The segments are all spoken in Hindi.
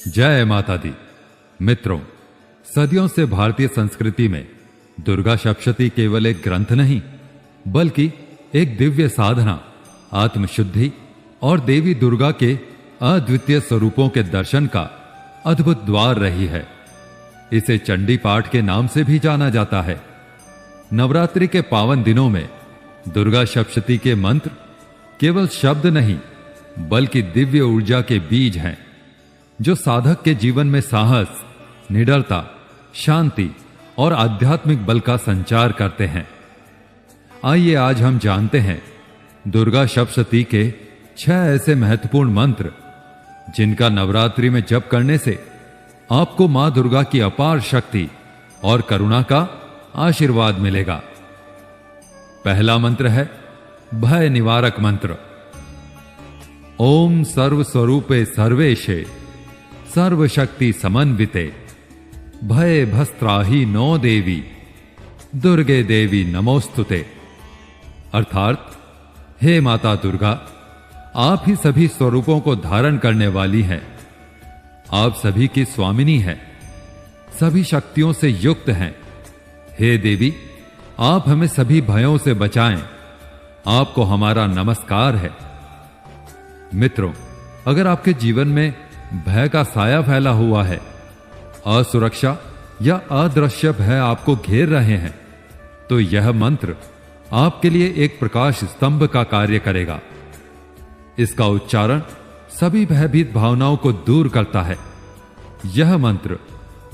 जय माता दी। मित्रों, सदियों से भारतीय संस्कृति में दुर्गा सप्तशती केवल एक ग्रंथ नहीं बल्कि एक दिव्य साधना, आत्मशुद्धि और देवी दुर्गा के अद्वितीय स्वरूपों के दर्शन का अद्भुत द्वार रही है। इसे चंडी पाठ के नाम से भी जाना जाता है। नवरात्रि के पावन दिनों में दुर्गा सप्तशती के मंत्र केवल शब्द नहीं बल्कि दिव्य ऊर्जा के बीज हैं, जो साधक के जीवन में साहस, निडरता, शांति और आध्यात्मिक बल का संचार करते हैं। आइए आज हम जानते हैं दुर्गा सप्तशती के 6 ऐसे महत्वपूर्ण मंत्र जिनका नवरात्रि में जप करने से आपको मां दुर्गा की अपार शक्ति और करुणा का आशीर्वाद मिलेगा। पहला मंत्र है भय निवारक मंत्र। ओम सर्व स्वरूपे सर्वेशे सर्वशक्ति समन्विते भय भस्त्राही नो देवी दुर्गे देवी नमोस्तुते। अर्थात हे माता दुर्गा, आप ही सभी स्वरूपों को धारण करने वाली हैं। आप सभी की स्वामिनी हैं, सभी शक्तियों से युक्त हैं। हे देवी, आप हमें सभी भयों से बचाएं। आपको हमारा नमस्कार है। मित्रों, अगर आपके जीवन में भय का साया फैला हुआ है, असुरक्षा या अदृश्य भय आपको घेर रहे हैं, तो यह मंत्र आपके लिए एक प्रकाश स्तंभ का कार्य करेगा। इसका उच्चारण सभी भयभीत भावनाओं को दूर करता है। यह मंत्र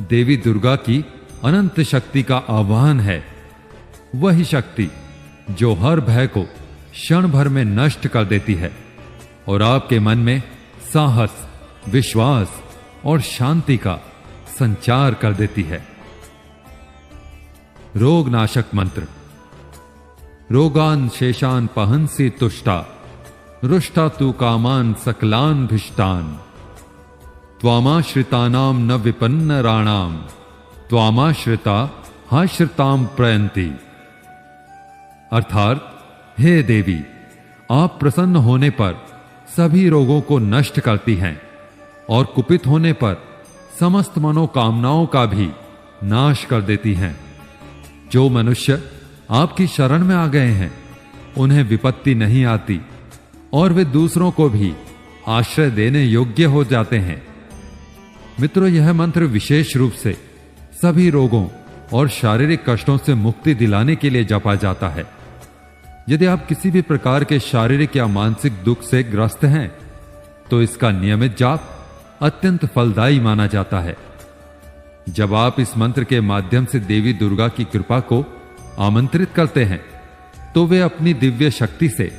देवी दुर्गा की अनंत शक्ति का आह्वान है, वही शक्ति जो हर भय को क्षण भर में नष्ट कर देती है और आपके मन में साहस, विश्वास और शांति का संचार कर देती है। रोगनाशक मंत्र। रोगान शेषान पहंसी तुष्टा रुष्टा तु कामान सकलान भिष्टान त्वामाश्रितानाम न विपन्न राणाम त्वामाश्रिता हाश्रिताम प्रयंती। अर्थात हे देवी, आप प्रसन्न होने पर सभी रोगों को नष्ट करती हैं और कुपित होने पर समस्त मनोकामनाओं का भी नाश कर देती हैं। जो मनुष्य आपकी शरण में आ गए हैं, उन्हें विपत्ति नहीं आती और वे दूसरों को भी आश्रय देने योग्य हो जाते हैं। मित्रों, यह मंत्र विशेष रूप से सभी रोगों और शारीरिक कष्टों से मुक्ति दिलाने के लिए जपा जाता है। यदि आप किसी भी प्रकार के शारीरिक या मानसिक दुख से ग्रस्त हैं, तो इसका नियमित जाप अत्यंत फलदायी माना जाता है। जब आप इस मंत्र के माध्यम से देवी दुर्गा की कृपा को आमंत्रित करते हैं, तो वे अपनी दिव्य शक्ति से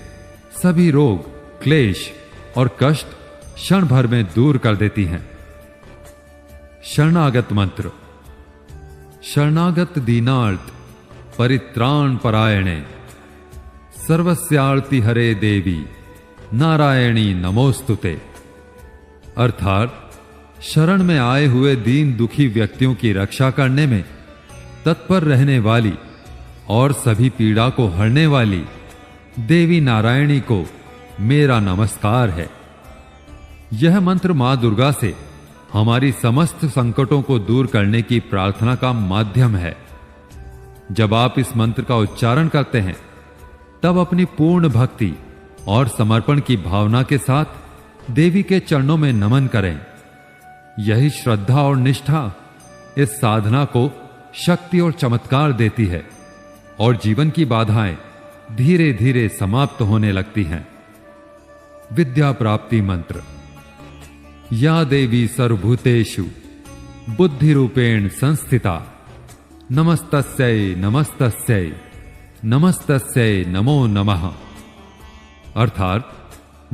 सभी रोग, क्लेश और कष्ट क्षण भर में दूर कर देती हैं। शरणागत मंत्र। शरणागत दीनार्थ परित्राण परायणे सर्वस्यार्ति हरे देवी नारायणी नमोस्तुते। अर्थात शरण में आए हुए दीन दुखी व्यक्तियों की रक्षा करने में तत्पर रहने वाली और सभी पीड़ा को हरने वाली देवी नारायणी को मेरा नमस्कार है। यह मंत्र मां दुर्गा से हमारी समस्त संकटों को दूर करने की प्रार्थना का माध्यम है। जब आप इस मंत्र का उच्चारण करते हैं, तब अपनी पूर्ण भक्ति और समर्पण की भावना के साथ देवी के चरणों में नमन करें। यही श्रद्धा और निष्ठा इस साधना को शक्ति और चमत्कार देती है और जीवन की बाधाएं धीरे धीरे समाप्त होने लगती हैं। विद्या प्राप्ति मंत्र। या देवी सर्वभूतेषु बुद्धि रूपेण संस्थिता नमस्तस्यै नमस्तस्यै नमस्तस्यै नमो नमः। अर्थात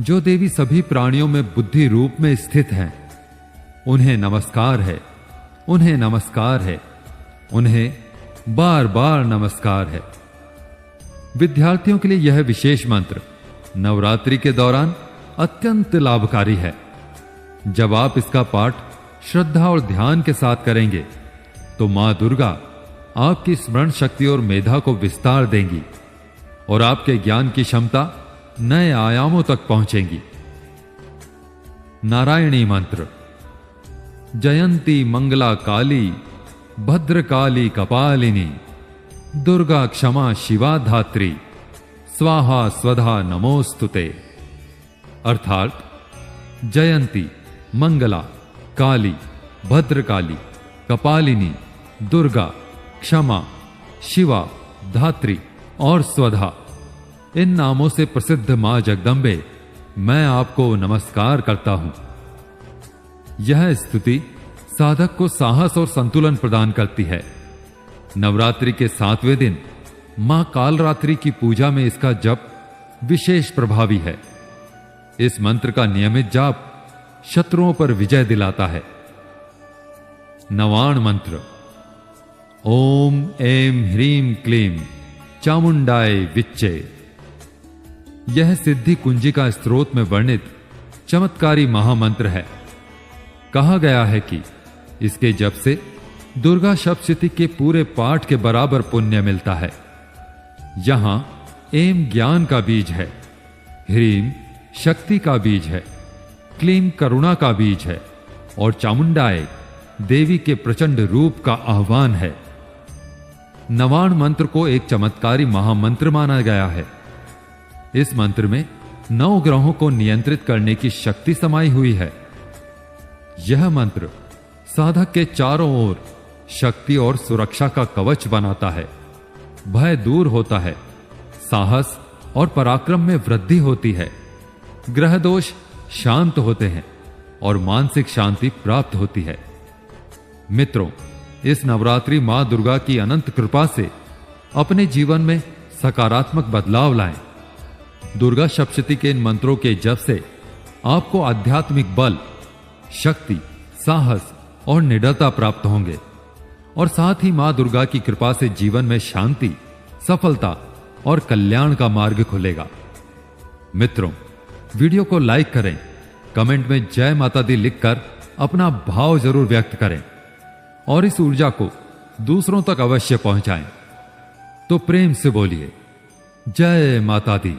जो देवी सभी प्राणियों में बुद्धि रूप में स्थित हैं, उन्हें नमस्कार है, उन्हें नमस्कार है, उन्हें बार बार नमस्कार है। विद्यार्थियों के लिए यह विशेष मंत्र नवरात्रि के दौरान अत्यंत लाभकारी है। जब आप इसका पाठ श्रद्धा और ध्यान के साथ करेंगे, तो मां दुर्गा आपकी स्मरण शक्ति और मेधा को विस्तार देंगी और आपके ज्ञान की क्षमता नए आयामों तक पहुंचेंगी। नारायणी मंत्र। जयंती मंगला काली भद्रकाली कपालिनी दुर्गा क्षमा शिवा धात्री स्वाहा स्वधा नमोस्तुते। अर्थात जयंती, मंगला, काली, भद्रकाली, कपालिनी, दुर्गा, क्षमा, शिवा, धात्री और स्वधा, इन नामों से प्रसिद्ध मां जगदंबे मैं आपको नमस्कार करता हूं। यह स्तुति साधक को साहस और संतुलन प्रदान करती है। नवरात्रि के 7वें दिन मां कालरात्रि की पूजा में इसका जप विशेष प्रभावी है। इस मंत्र का नियमित जाप शत्रुओं पर विजय दिलाता है। नवाण मंत्र। ओम ऐं ह्रीं क्लीं चामुंडाय विच्चे। यह सिद्धि कुंजी का स्त्रोत में वर्णित चमत्कारी महामंत्र है। कहा गया है कि इसके जप से दुर्गा सप्तशती के पूरे पाठ के बराबर पुण्य मिलता है। यहां ऐं ज्ञान का बीज है, ह्रीं शक्ति का बीज है, क्लीं करुणा का बीज है और चामुंडाय देवी के प्रचंड रूप का आह्वान है। नवाण मंत्र को एक चमत्कारी महामंत्र माना गया है। इस मंत्र में 9 ग्रहों को नियंत्रित करने की शक्ति समाई हुई है। यह मंत्र साधक के चारों ओर शक्ति और सुरक्षा का कवच बनाता है। भय दूर होता है, साहस और पराक्रम में वृद्धि होती है, ग्रह दोष शांत होते हैं और मानसिक शांति प्राप्त होती है। मित्रों, इस नवरात्रि मां दुर्गा की अनंत कृपा से अपने जीवन में सकारात्मक बदलाव लाएं। दुर्गा सप्तशती के इन मंत्रों के जप से आपको आध्यात्मिक बल, शक्ति, साहस और निडरता प्राप्त होंगे और साथ ही मां दुर्गा की कृपा से जीवन में शांति, सफलता और कल्याण का मार्ग खुलेगा। मित्रों, वीडियो को लाइक करें, कमेंट में जय माता दी लिखकर अपना भाव जरूर व्यक्त करें और इस ऊर्जा को दूसरों तक अवश्य पहुंचाएं। तो प्रेम से बोलिए जय माता दी।